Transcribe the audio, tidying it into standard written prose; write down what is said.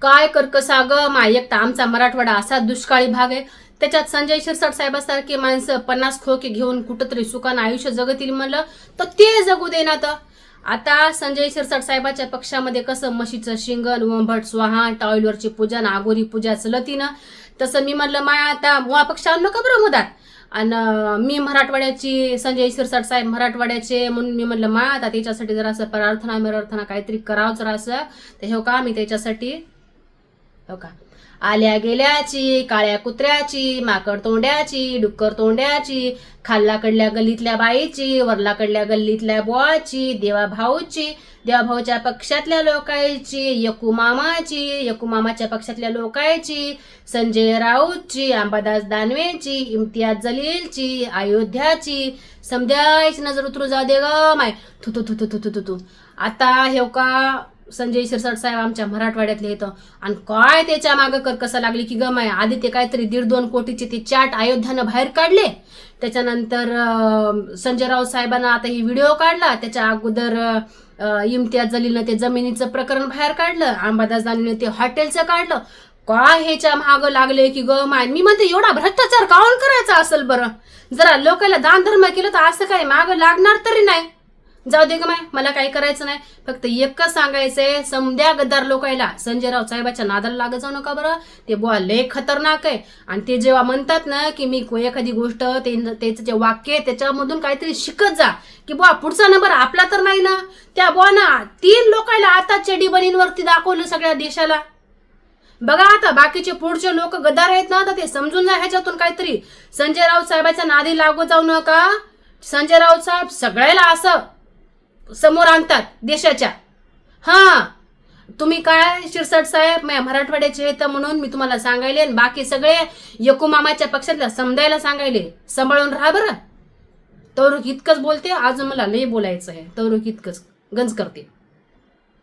काय कर्कसा ग माय, एक तर आमचा मराठवाडा असा दुष्काळी भाग आहे, त्याच्यात संजय शिरसाट साहेबासारखी माणसं 50 खोके घेऊन कुठंतरी सुखानं आयुष्य जगतील म्हणलं तर ते जगू देणार. आता संजय शिरसाट साहेबाच्या पक्षामध्ये कसं म्हशीचं शिंगण, वंभट स्वाहा, टॉयलवरची पूजा, नागोरी पूजा चलती ना, तसं मी म्हणलं माय आता मुळा पक्ष आणलं का बरं मुदात. आणि मी मराठवाड्याची, संजय शिरसाट साहेब मराठवाड्याचे म्हणून मी म्हणलं मा आता त्याच्यासाठी जरा असं प्रार्थना काहीतरी करावं जरा असं. तर हे का मी त्याच्यासाठी हो का आल्या गेल्याची, काळ्या कुत्र्याची, माकड तोंड्याची, डुक्कर तोंड्याची, खाल्लाकडल्या गल्लीतल्या बाईची, वरलाकडल्या गल्लीतल्या बोळाची, देवाभाऊची, देवाभाऊच्या पक्षातल्या लोकांची, यकूमामाची, यकूमामाच्या पक्षातल्या लोकांची, संजय राऊतची, अंबादास दानवेची, इम्तियाज जलीलची, अयोध्याची, समजायची नजर उतरू जाऊ दे ग माय. थु थु थु थु थु थु. आता हे का संजय शिरसाट साहेब आमच्या मराठवाड्यातले येतं आणि काय त्याच्या मागं कर्कसा लागली की गमाय. आधी ते काहीतरी 1.5-2 कोटीचे ते चाट अयोध्यानं बाहेर काढले, त्याच्यानंतर संजय राऊत साहेबांना आता ही व्हिडिओ काढला, त्याच्या अगोदर इम्तियाज जलीलनं ते जमिनीचं प्रकरण बाहेर काढलं, अंबादास दानवेनं ते हॉटेलचं काढलं. काय ह्याच्या मागं लागले की ग माय. मी म्हणते एवढा भ्रष्टाचार काऊन करायचा असेल बरं. जरा लोकांना दान धर्म केलं तर असं काय मागं लागणार तरी नाही. जाऊ दे ग माय, मला काही करायचं नाही. फक्त एकच सांगायचंय समध्या गद्दार लोकायला, संजय राऊत साहेबाच्या नादाला लागत जाऊ नका बरं. ते बुवा लय खतरनाक आहे. आणि ते जेव्हा म्हणतात ना की मी एखादी गोष्ट त्याचं जे वाक्य त्याच्यामधून काहीतरी शिकत जा की बुवा पुढचा नंबर आपला तर नाही ना. त्या बुवा ना 3 लोकायला आता चेडी बनींवरती दाखवलं सगळ्या देशाला. बघा आता बाकीचे पुढचे लोक गद्दार आहेत ना, तर ते समजून जा ह्याच्यातून काहीतरी. संजय राऊत साहेबाच्या नादी लागू जाऊ नका. संजय राऊत साहेब सगळ्याला असं समोर आणतात देशाच्या. तुम्ही काय शिरसाट साहेब मराठवाड्याचे आहेत म्हणून मी तुम्हाला सांगायले, बाकी सगळे यकूमामाच्या पक्षातल्या समजायला सांगायले सांभाळून राहा बरं. तवरुक इतकंच बोलते, अजून मला लय बोलायचं आहे. तवरुक इतकंच गंज करते.